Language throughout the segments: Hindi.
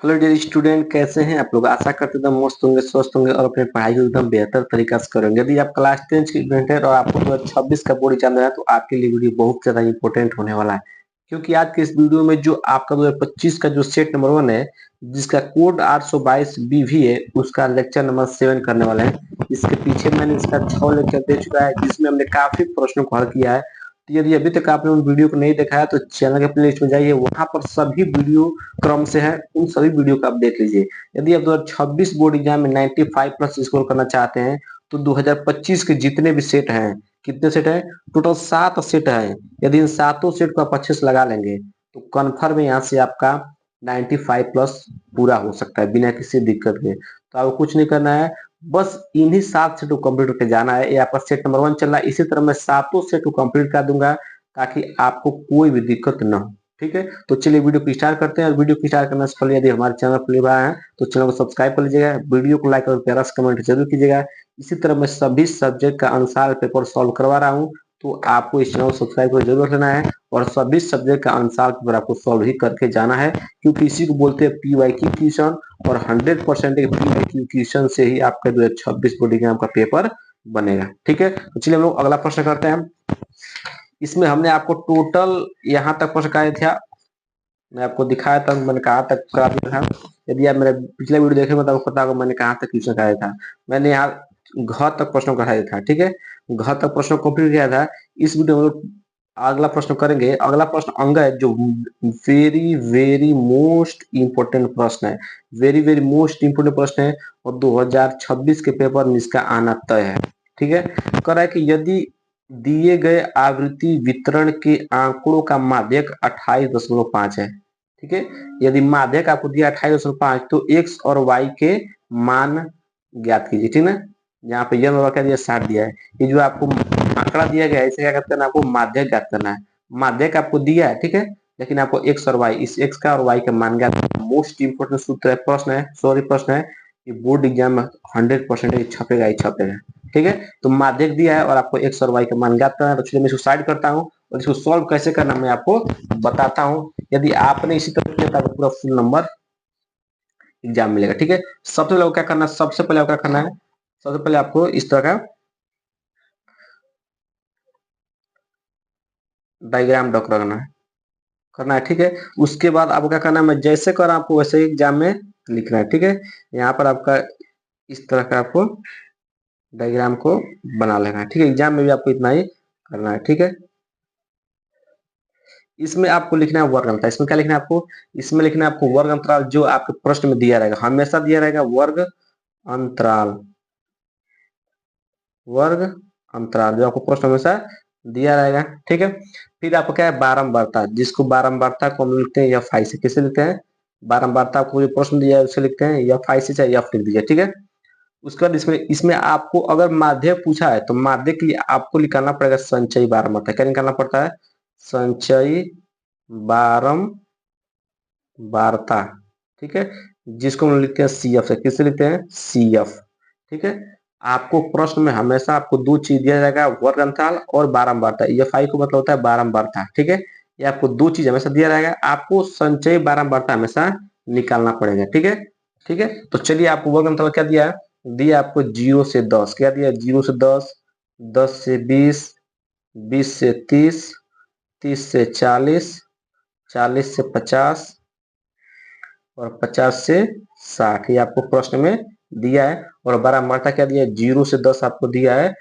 हेलो डियर स्टूडेंट, कैसे हैं आप लोग। आशा करते एकदम मस्त होंगे, स्वस्थ होंगे और अपने पढ़ाई को एकदम बेहतर तरीका से करेंगे। यदि आप क्लास 10 के स्टूडेंट हैं और आपको 2026 का बोर्ड एग्जाम देना है तो आपके लिए वीडियो बहुत ज्यादा इंपॉर्टेंट होने वाला है। क्योंकि आज के इस वीडियो में जो आपका 2025 का जो सेट नंबर 1 है, जिसका कोड 822 BV है, उसका लेक्चर नंबर 7 करने वाले हैं। इसके पीछे मैंने इसका 6 लेक्चर दे चुका है, जिसमें हमने काफी प्रश्नों को हल किया है। तो यदि अभी तक आपने उन वीडियो को नहीं देखा है तो चैनल के प्लेलिस्ट में जाइए, वहां पर सभी वीडियो क्रम से है, उन सभी वीडियो को आप देख लीजिए। यदि आप 2026 बोर्ड एग्जाम में 95 प्लस स्कोर करना चाहते हैं तो 2025 के जितने भी सेट हैं, कितने सेट हैं, टोटल 7 सेट हैं। यदि इन सातों सेट को आप अच्छे से लगा लेंगे तो कन्फर्म यहाँ से आपका 95 प्लस पूरा हो सकता है बिना किसी दिक्कत के। तो आपको कुछ नहीं करना है, बस इन्हीं 7 सेट को कंप्लीट करके जाना है। ये आपका सेट नंबर 1 चल रहा है, इसी तरह मैं सातों सेट को कंप्लीट कर दूंगा ताकि आपको कोई भी दिक्कत ना हो। ठीक है, तो चलिए वीडियो को स्टार्ट करते हैं। और वीडियो को स्टार्ट करने से पहले यदि हमारे चैनल पर नए हैं तो चैनल को सब्सक्राइब कर लीजिएगा, वीडियो को लाइक और प्यारा सा कमेंट जरूर कीजिएगा। इसी तरह मैं सभी सब्जेक्ट का अनुसार पेपर सॉल्व करवा रहा हूँ, तो आपको इस चैनल को सब्सक्राइब कर जरूर लेना है और सभी सब्जेक्ट का अनुसार पेपर आपको सॉल्व ही करके जाना है, क्योंकि इसी को बोलते हैं PYQ क्वेश्चन। और 100% PYQ क्वेश्चन से ही आपका 2026 बोर्ड एग्जाम का पेपर बनेगा। ठीक है, तो चलिए हम लोग अगला प्रश्न करते हैं। इसमें हमने आपको टोटल यहाँ तक प्रश्न कराए थे, मैं आपको दिखाया था, मैंने कहाँ तक करा दिया था। यदि आप मेरा पिछला वीडियो देखेंगे तो आपको पता होगा मैंने कहाँ तक क्वेश्चन कराया था। मैंने यहाँ घ तक प्रश्न कराया था। ठीक है, घ तक प्रश्न कंप्लीट किया था। इस वीडियो में हम लोग अगला प्रश्न करेंगे। अगला प्रश्न अंग है, जो वेरी वेरी मोस्ट इंपोर्टेंट प्रश्न है, वेरी वेरी मोस्ट इंपोर्टेंट प्रश्न है और 2026 के पेपर में इसका आना तय है। ठीक है, कह रहा है कि यदि दिए गए आवृत्ति वितरण के आंकड़ों का माध्यक 28.5 है। ठीक है, यदि माध्यक आपको दिया 28.5 तो एक्स और वाई के मान ज्ञात कीजिए। ठीक है, यहाँ पे यह क्या दिया, 60 दिया है। ये जो आपको आंकड़ा दिया गया है, इसे क्या करना है, आपको माध्यक ज्ञात करना है। माध्यक आपको दिया है, ठीक है, लेकिन आपको एक्स और वाई, इस एक्स का और वाई का मान ज्ञात करना। मोस्ट इंपोर्टेंट सूत्र है, प्रश्न है, सॉरी प्रश्न है, ये बोर्ड एग्जाम में 100% छपेगा ही छपेगा। ठीक है, तो माध्यक दिया है और आपको एक्स और वाई का मान ज्ञात करना है। तो चलिए मैं इसको साइड करता हूँ और इसको सॉल्व कैसे करना मैं आपको बताता हूँ। यदि आपने इसी तरह किया तो आपको पूरा फुल नंबर एग्जाम मिलेगा। ठीक है, सबसे पहले क्या करना है, सबसे पहले क्या करना है, सबसे पहले आपको इस तरह का डायग्राम ड्रॉ करना है। ठीक है, उसके बाद आपको क्या करना है, मैं जैसे कर आपको वैसे ही एग्जाम में लिखना है। ठीक है, यहाँ पर आपका इस तरह का आपको डायग्राम को बना लेना है। ठीक है, एग्जाम में भी आपको इतना ही करना है। ठीक है, इसमें आपको लिखना है वर्ग अंतराल। इसमें क्या लिखना है आपको, इसमें लिखना है आपको वर्ग अंतराल, जो आपके प्रश्न में दिया रहेगा, हमेशा दिया रहेगा वर्ग अंतराल। वर्ग अंतराल जो आपको प्रश्न हमेशा दिया रहेगा। ठीक है, फिर आपको क्या है, बारंबारता, जिसको बारंबारता को हम लिखते हैं एफ आई से। किसे लिखते हैं, बारंबारता को जो प्रश्न दिया है उसे लिखते हैं एफ आई से, चाहे एफ लिख दीजिए। ठीक है, उसके बाद इसमें इसमें आपको अगर माध्य पूछा है तो माध्य के लिए आपको निकालना पड़ेगा संचयी बारंबारता। क्या निकालना पड़ता है, संचयी बारंबारता। ठीक है, जिसको हम लिखते हैं सी एफ से। किससे लिखते हैं, सी एफ। ठीक है, आपको प्रश्न में हमेशा आपको दो चीज दिया जाएगा, वर्ग अंतराल और बारंबारता। एफ आई को मतलब होता है बारंबारता। ठीक है, ये आपको दो चीज हमेशा दिया रहेगा, आपको संचयी बारंबारता हमेशा निकालना पड़ेगा। ठीक है, ठीक है, तो चलिए आपको वर्ग अंतराल क्या दिया है, दिया आपको 0 से 10। क्या दिया, 0 से 10, 10 से 20, 20 से 30, 30 से 40, 40 से 50 और 50 से 60। ये आपको प्रश्न में दिया है। और बारंबारता क्या दिया है, 0 से 10 आपको दिया है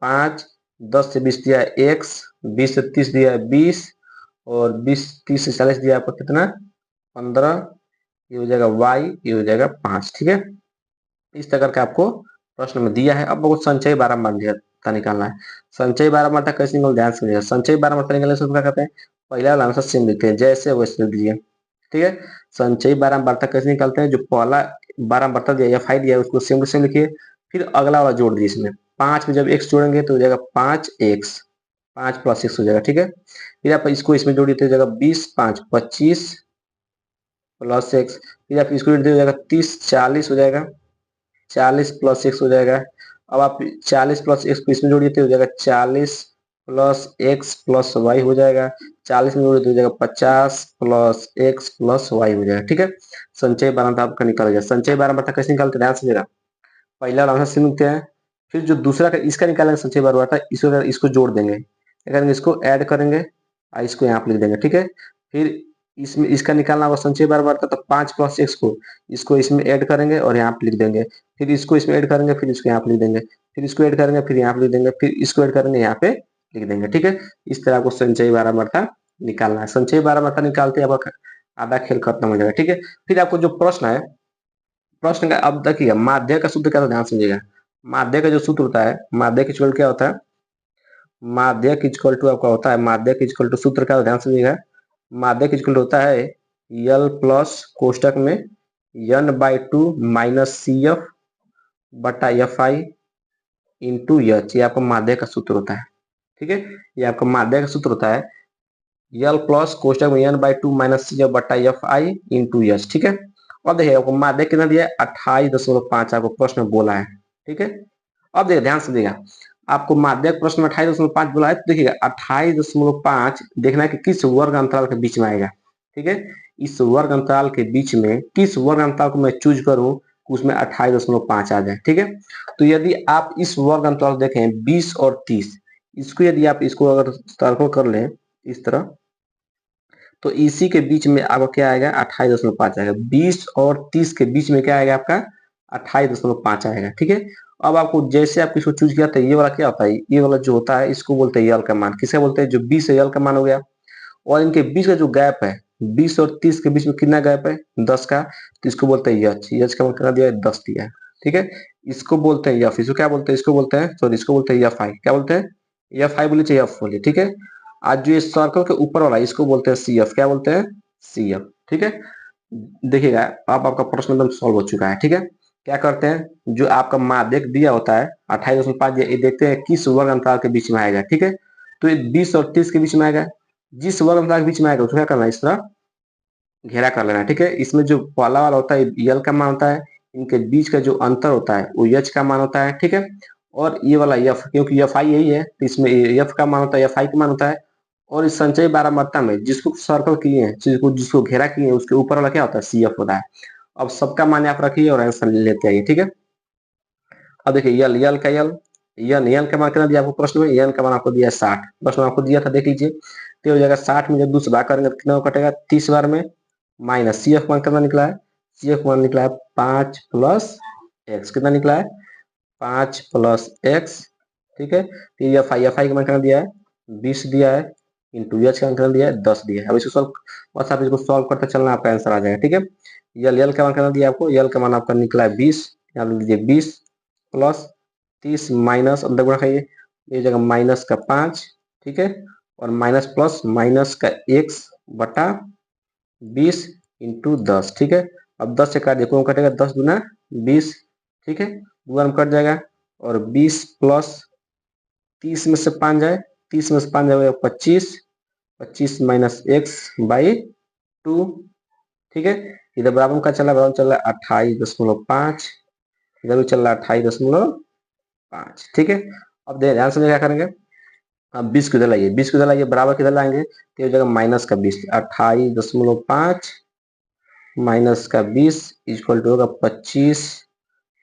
5, 10 से 20 दिया है x, 20 से 30 दिया है 20 और 20 30 से 40 दिया है आपको कितना, 15। ये हो जाएगा y, ये हो जाएगा 5। ठीक है, इस तरह का आपको प्रश्न में दिया है। अब बहुत संचयी बारंबारता निकालना है। संचयी बारंबारता कैसे निकल, ध्यान से संचयी बारंबारता निकालने से क्या कहते हैं, पहला वाला हमेशा सेम लिखते हैं, जैसे वैसे लिख दीजिए। ठीक है, संचयी बारंबारता कैसे निकालते हैं, जो पहला बारंबारता दिया या फाइव दिया है उसको सेम टू सेम लिखिए, फिर अगला वाला जोड़ दीजिए। इसमें 5 में जब x जोड़ेंगे तो हो जाएगा 5x, 5 प्लस x हो जाएगा। ठीक है, फिर आप इसको इसमें जोड़िए तो हो जाएगा 20, 5 25 प्लस x, फिर आप इसको जोड़िए हो जाएगा 30, 40 हो जाएगा, 40 प्लस x हो जाएगा। अब आप 40 प्लस x को इसमें जोड़िए तो हो जाएगा 40 प्लस एक्स प्लस वाई हो जाएगा। 40 में जोड़े तो हो जाएगा 50 प्लस एक्स प्लस वाई हो जाएगा। ठीक है, संचय बारह आपका निकल गया। संचय बारह कैसे निकालते हैं ध्यान से, पहला वाला आंसर लिखते हैं, फिर जो दूसरा का इसका निकालेंगे संचय बार था, इसको जोड़ देंगे, क्या करेंगे इसको ऐड करेंगे और इसको यहाँ पे लिख देंगे। ठीक है, फिर इसमें इसका निकालना होगा संचय बार था, तो 5 प्लस एक्स को इसको इसमें ऐड करेंगे और यहाँ पे लिख देंगे, फिर इसको इसमें ऐड करेंगे, फिर इसको यहाँ पे लिख देंगे, फिर इसको ऐड करेंगे, फिर यहाँ पे लिख देंगे, फिर इसको ऐड करेंगे, यहाँ पे लिख देंगे। ठीक है, इस तरह आपको संचय बारह निकालना है। संचय बारह निकालते हैं आपका आधा खेल खत्म हो जाएगा। ठीक है, फिर आपको जो प्रश्न है, प्रश्न का अब देखिएगा, माध्य का सूत्र क्या होता है ध्यान समझिएगा। माध्य का जो सूत्र होता है, माध्य की इक्वल क्या होता है, माध्य की इक्वल टू आपका होता है, माध्य की इक्वल टू सूत्र क्या ध्यान समझिएगा। माध्य की इक्वल होता है यल प्लस कोष्टक में n/2 माइनस सी एफ बटा एफ आई इंटू एच, ये आपका माध्य का सूत्र होता है। ठीक है, ये आपका माध्य का सूत्र होता है यल प्लस कोष्टक में n/2 माइनस सी एफ बटा एफ आई इंटू एच। ठीक है, अब देखिए आपको माध्य कितना दिया है 28.5 आपको प्रश्न में बोला है। ठीक है, अब देखिए ध्यान से देखिएगा, आपको माध्यक प्रश्न में 28.5 बोला है, तो देखिएगा 28.5 देखना है कि किस वर्ग अंतराल के बीच में आएगा। ठीक है, इस वर्ग अंतराल के बीच में किस वर्ग अंतराल को मैं चूज करूं उसमें 28.5 आ जाए। ठीक है, तो यदि आप इस वर्ग अंतराल देखें 20 और 30, इसको यदि आप इसको अगर सर्कल कर लें इस तरह, तो इसी के बीच में आपका क्या आएगा 28.5 आएगा। 20 और 30 के बीच में क्या आएगा आपका 28.5 आएगा। ठीक है, अब आपको जैसे आप इसको चूज किया था, ये वाला क्या होता है, ये वाला जो होता है इसको बोलते हैं यल का मान। किसे बोलते हैं, जो 20 है यल का मान हो गया, और इनके बीच का जो गैप है 20 और 30 के बीच में कितना गैप है 10 का, तो इसको बोलते हैं यच। यच का मान कितना दिया है 10 दिया है। ठीक है, इसको बोलते हैं यफ, इसको क्या बोलते हैं, इसको बोलते हैं सॉरी इसको बोलते हैं यफ आई। क्या बोलते हैं, यफ आई बोलिए चाहे यफ बोलिए। ठीक है, आज जो ये सर्कल के ऊपर वाला इसको बोलते हैं सी एफ। क्या बोलते हैं, सी एफ। ठीक है, देखिएगा अब आपका प्रश्न एकदम सॉल्व हो चुका है। ठीक है, क्या करते हैं, जो आपका माध्यक दिया होता है 28.5, ये देखते हैं किस वर्ग अंतराल के बीच में आएगा। ठीक है, तो ये 20 और 30 के बीच में आएगा, जिस वर्ग अंतराल के बीच में आएगा उसको क्या करना है, इस तरह घेरा कर लेना है। ठीक है, इसमें जो पहला वाला होता है यल का मान होता है, इनके बीच का जो अंतर होता है वो यच का मान होता है। ठीक है, और ये वाला यफ, क्योंकि यफ आई यही है तो इसमें यफ का मान होता है, यफ आई का मान होता है। और इस संचय बारहमात्रा में जिसको सर्कल किए हैं, जिसको जिसको घेरा किए हैं, उसके ऊपर वाला क्या होता है, सी एफ होता है। अब सबका मान आप रखिए और आंसर लेते आइए। ठीक है, अब देखिए यल, यल का यल, यन, यन का मान कितना दिया आपको प्रश्न में, यन का मान आपको दिया 60, प्रश्न आपको दिया था देख लीजिए। तो हो जाएगा 60 में जब 2 से भाग करेंगे तो कितना कटेगा 30 बार में, माइनस सी एफ मान कितना निकला है, सी एफ मान निकला है 5 प्लस एक्स, कितना निकला है 5 प्लस एक्स। ठीक है, तो एफ आई का मान कितना दिया है 20 दिया है, इंटू एच का मान कितना दिया है 10 दिया है। अब इसको सॉल्व, बस आप इसको सॉल्व करते चलना, आपका आंसर आ जाएगा। ठीक है, यल, यल का मान कितना दिया आपको, यल का मान आपका निकला है 20, यहाँ लिख लीजिए 20 प्लस 30 माइनस अंदर गुणा खाइए, ये जगह माइनस का 5। ठीक है, और माइनस प्लस माइनस का एक्स बटा 20 इंटू 10। ठीक है, अब 10 से काट देखो कटेगा 10 गुना 20। ठीक है, गुना में कट जाएगा, और 20 प्लस 30 में से 5 जाए, 30 में से 5 जाएगा 25, 25 माइनस एक्स बाई 2। ठीक है, इधर बराबर का चला, बराबर चल रहा है 28.5, इधर भी चल रहा है 28.5। ठीक है, अब ध्यान से क्या करेंगे, अब 20 किधर लाइए, 20 किधर लाइए, बराबर किधर लाएंगे, तो ये जगह माइनस का 20, 28.5 माइनस का 20 इक्वल टू होगा 25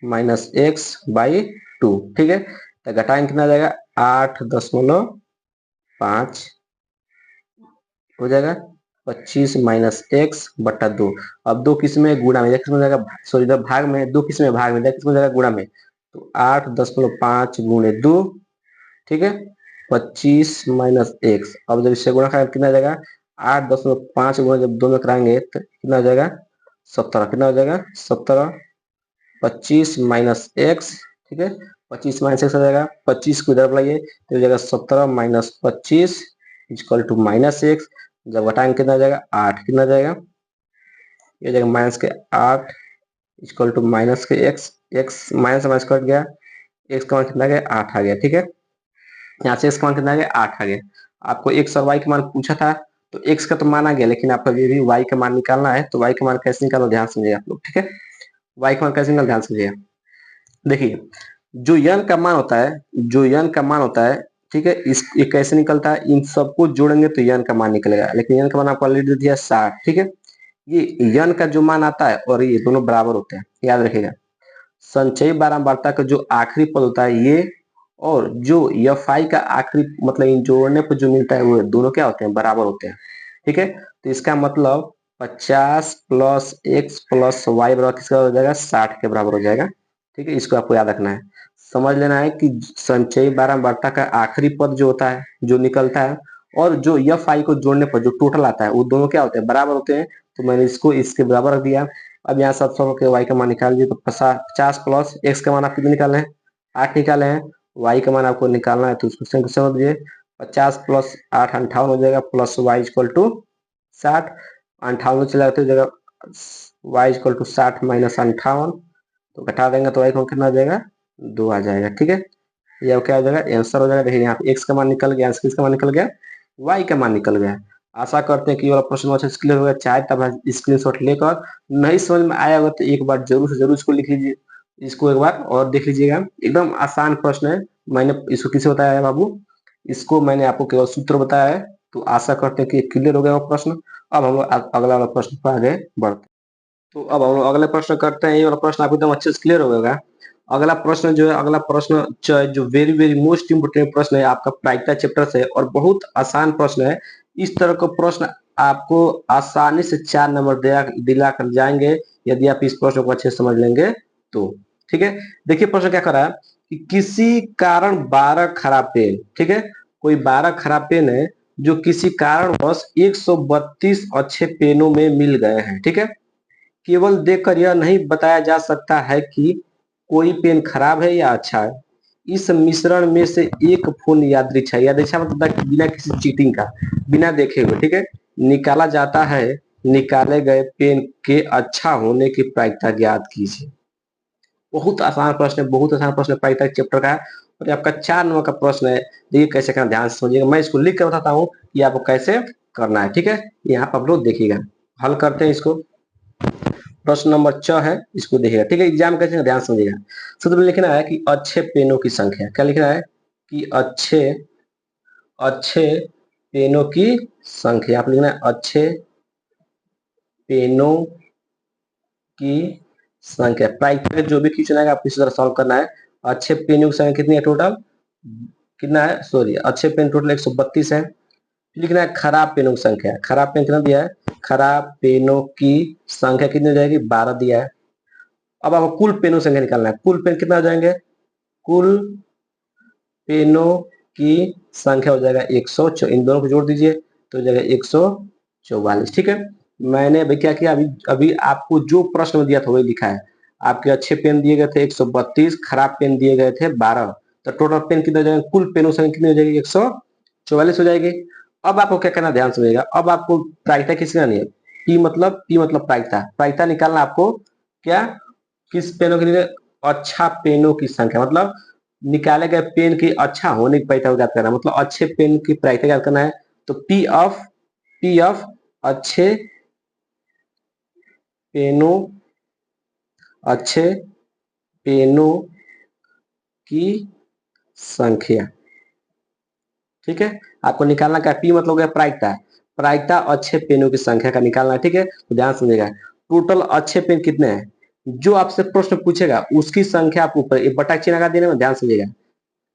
माइनस एक्स बाई 2। ठीक है, तो घटाएंगे कितना जाएगा 8.5 हो जाएगा 25 माइनस एक्स बटा 2। अब 2 किस में गुणा में, किस में जाएगा सॉरी इधर भाग में, 2 किस में भाग में, किस में जाएगा गुणा में, तो 8.5 गुणे 2। ठीक है, 25 माइनस एक्स, अब जब इससे गुणा करेंगे कितना जाएगा 8.5 गुणा जब 2 में कराएंगे तो कितना हो जाएगा 17, कितना हो जाएगा 17, 25 माइनस एक्स। ठीक है, 25 माइनस एक्स हो जाएगा, 25 को इधर लाइए तो हो जाएगा 17 minus 25 equal to minus x, जब घटाएंगे कितना जाएगा 8, कितना जाएगा ये जाएगा माइनस के 8 इक्वल टू माइनस के x, x minus minus cut गया, एक्स का मान कितना गया 8 आ गया। ठीक है, यहाँ से एक्स का मान कितना आ गया 8 आ गया। आपको एक्स और वाई का मान पूछा था, तो एक्स का तो मान आ गया, लेकिन आपको ये भी वाई का मान निकालना है, तो वाई का मान कैसे निकालो ध्यान समझिए आप लोग। ठीक है, वाई का मान कैसे निकाल ध्यान समझिए, देखिए जो यन का मान होता है, जो यन का मान होता है, ठीक है। इस ये कैसे निकलता है, इन सबको जोड़ेंगे तो यन का मान निकलेगा, लेकिन यन का मान आपको ऑलरेडी दे दिया 60। ठीक है, ये यन का जो मान आता है और ये दोनों बराबर होते हैं, याद रखिएगा। संचयी बारंबारता का जो आखिरी पद होता है ये, और जो एफ आई का आखिरी मतलब इन जोड़ने पर जो मिलता है वो दोनों क्या होते हैं, बराबर होते हैं। ठीक है, तो इसका मतलब 50 प्लस एक्स प्लस वाई बराबर किसका हो जाएगा, 60 के बराबर हो जाएगा। ठीक है, इसको आपको याद रखना है, समझ लेना है कि संचयी बारंबारता का आखिरी पद जो होता है, जो निकलता है, और जो एफ आई को जोड़ने पर जो टोटल आता है वो दोनों क्या होते हैं, बराबर होते हैं। तो मैंने इसको इसके बराबर रख दिया। अब यहाँ 700 के वाई का मान निकाल दिए, तो 50 प्लस एक्स का मान आप कितने निकाले हैं, 8 निकाले हैं। वाई का मान आपको निकालना है, तो उसको समझ दीजिए, 50 प्लस 8 58 हो जाएगा, प्लस वाई इक्वल टू 60। 58 चला जाता है जगह, वाई इक्वल टू 60 माइनस 58, तो घटा देंगे तो वाई को कितना आ जाएगा, 2 आ जाएगा। ठीक है, ये अब क्या हो जाएगा, आंसर हो जाएगा। देखिए यहाँ पे एक्स का मान निकल गया, किसका मान निकल गया, वाई का मान निकल गया। आशा करते हैं कि ये वाला प्रश्न अच्छे से क्लियर हो गया। चाहे तब स्क्रीनशॉट लेकर, नहीं समझ में आया होगा तो एक बार जरूर से जरूर इसको लिख लीजिए, इसको एक बार और देख लीजिएगा। एकदम आसान प्रश्न है, मैंने इसको किसे बताया है बाबू, इसको मैंने आपको केवल सूत्र बताया है। तो आशा करते हैं कि क्लियर हो गया वो प्रश्न। अब हम लोग अगला वाला प्रश्न पर आगे बढ़ते हैं। तो अब हम लोग अगले प्रश्न करते हैं। ये वाला प्रश्न आपको एकदम अच्छे से क्लियर हो गया। अगला प्रश्न जो है, अगला प्रश्न जो वेरी वेरी मोस्ट इंपोर्टेंट प्रश्न है आपका प्रायिकता चैप्टर से, और बहुत आसान प्रश्न है। इस तरह का प्रश्न आपको आसानी से 4 नंबर दिला कर जाएंगे यदि आप इस प्रश्न को अच्छे से समझ लेंगे तो। ठीक है, देखिए प्रश्न क्या कर रहा है कि किसी कारण 12 खराब पेन, ठीक है, कोई 12 खराब पेन है जो किसी कारणवश 132 अच्छे पेनों में मिल गए हैं। ठीक है, केवल देखकर यह नहीं बताया जा सकता है कि कोई पेन खराब है या अच्छा है। इस मिश्रण में से एक फूल यादृच्छा मतलब बिना किसी चीटिंग का, बिना देखे हुए, ठीक है, निकाला जाता है। निकाले गए पेन के अच्छा होने की प्रायिकता ज्ञात कीजिए। बहुत आसान प्रश्न है, बहुत आसान प्रश्न है, प्रायिकता चैप्टर का है, और आपका 4 नंबर का प्रश्न है। देखिए कैसे करना, ध्यान से समझिएगा। मैं इसको लिख कर बताता हूँ कि आपको कैसे करना है। ठीक है, यहाँ पर आप लोग देखिएगा, हल करते हैं इसको। प्रश्न नंबर 6 है, इसको देखिएगा। ठीक है, एग्जाम कैसे, ध्यान समझिएगा। सूत्र में लिखना है कि अच्छे पेनों की संख्या, क्या लिखना है कि अच्छे अच्छे पेनों की संख्या, आप लिखना है अच्छे पेनों की संख्या। प्रायिकता जो भी क्वेश्चन आएगा आपको इसी तरह सॉल्व करना है। अच्छे पेनों की संख्या कितनी है टोटल, कितना है, सॉरी, अच्छे पेन टोटल 132 है। लिखना है खराब पेनों की संख्या, खराब पेन कितना दिया है, खराब पेनों की संख्या कितनी हो जाएगी, 12 दिया है। अब आपको कुल पेनों संख्या निकालना है, कुल पेन कितना हो जाएंगे, कुल पेनों की संख्या हो जाएगा 100, इन दोनों को जोड़ दीजिए तो हो जाएगा 144। ठीक है, मैंने अभी क्या किया, अभी अभी आपको जो प्रश्न दिया था वही लिखा है। आपके अच्छे पेन दिए गए थे 132, खराब पेन दिए गए थे 12, तो टोटल पेन कितने हो जाएंगे, कुल पेनों संख्या कितनी हो जाएगी, 144 हो जाएगी। अब आपको क्या करना, ध्यान समझिएगा। अब आपको प्रायिकता किसकी करनी है, पी मतलब प्रायिकता, प्रायिकता निकालना आपको। क्या, किस पेनों के लिए, अच्छा पेनों की संख्या, मतलब निकाले गए पेन की अच्छा होने की प्रायिकता ज्ञात करना, मतलब अच्छे पेन की प्रायिकता ज्ञात करना है। तो पी ऑफ अच्छे पेनों, अच्छे पेनों की संख्या। ठीक है, आपको निकालना क्या, पी मतलब हो गया प्रायिकता, प्रायिकता अच्छे पेनों की संख्या का निकालना है। ठीक है, तो ध्यान समझिएगा। टोटल अच्छे पेन कितने हैं, जो आपसे प्रश्न पूछेगा उसकी संख्या आप ऊपर एक बटा चिन्ह लगा देने में, ध्यान समझिएगा।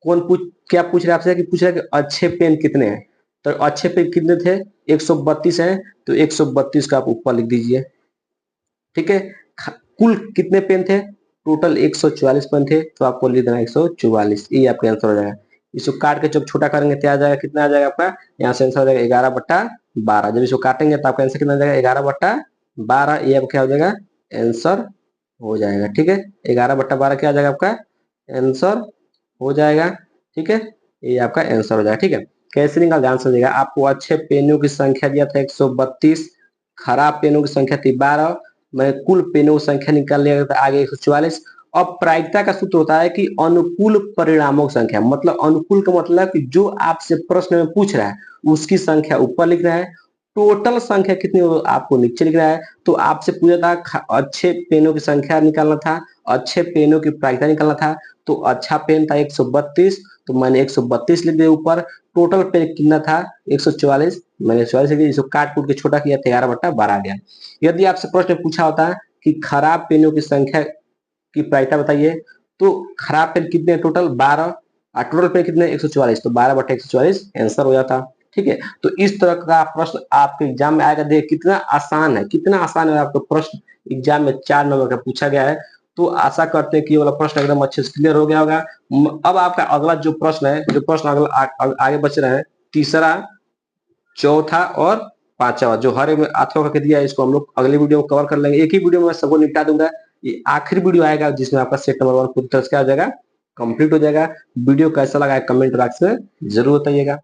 कौन पूछ, क्या पूछ रहा है आपसे, कि पूछ रहा है कि अच्छे पेन कितने हैं, तो अच्छे पेन कितने थे, 132 हैं, तो 132 का आप ऊपर लिख दीजिए। ठीक है, कुल कितने पेन थे, टोटल 144 पेन थे, तो आपको लिख देना 144, ये आपका आंसर हो जाएगा। इसको काट के जब छोटा करेंगे तो आ जाएगा, कितना आ जाएगा आपका, यहाँ से आंसर हो जाएगा 11/12। जब इसको काटेंगे तो आपका आंसर कितना आ जाएगा, 11/12, ये आपका क्या हो जाएगा, आंसर हो जाएगा। ठीक है, 11/12 क्या आ जाएगा आपका आंसर हो जाएगा। ठीक है, ये आपका आंसर हो जाएगा। ठीक है, कैसे निकाल, ध्यान समझिएगा। आपको अच्छे पेनों की संख्या दिया था 132, खराब पेनों की संख्या थी 12, मैं कुल पेनों की संख्या निकाल लिया था आगे 144। अब प्रायिकता का सूत्र होता है कि अनुकूल परिणामों की संख्या, मतलब अनुकूल का मतलब कि जो आपसे प्रश्न में पूछ रहा है उसकी संख्या ऊपर लिख रहा है, टोटल संख्या कितनी हो आपको नीचे लिखना है। तो आपसे पूछा था अच्छे पेनों की संख्या निकालना था, अच्छे पेनों की प्रायिकता निकालना था। तो अच्छा पेन था 132, तो मैंने 132 लिख दिया ऊपर। टोटल पेन कितना था 144, मैंने 44 लिख दिया, इसको काट कूट के छोटा किया तो 11/12 आ गया। यदि आपसे प्रश्न पूछा होता कि खराब पेनों की संख्या की प्रायिकता बताइए, तो खराब पेन कितने टोटल 12 और टोटल पेन कितने 144, तो 12/144 आंसर हो जाता। ठीक है, तो इस तरह का प्रश्न आपके एग्जाम में आएगा। देखिए कितना आसान है, कितना आसान है। आपका प्रश्न एग्जाम में 4 नंबर का पूछा गया है। तो आशा करते हैं कि ये वाला प्रश्न एकदम अच्छे से क्लियर हो गया होगा। अब आपका अगला जो प्रश्न है, जो प्रश्न अगला आगे बच रहे हैं, तीसरा, चौथा और पांचवा, जो हर एक में अथवा करके दिया है, इसको हम लोग अगली वीडियो में कवर कर लेंगे। एक ही वीडियो में मैं सबको निपटा दूंगा। ये आखिरी वीडियो आएगा जिसमें आपका सेट नंबर 1 पूरी तरह से क्या हो जाएगा, कंप्लीट हो जाएगा। वीडियो कैसा लगा है कमेंट बॉक्स में जरूर बताइएगा।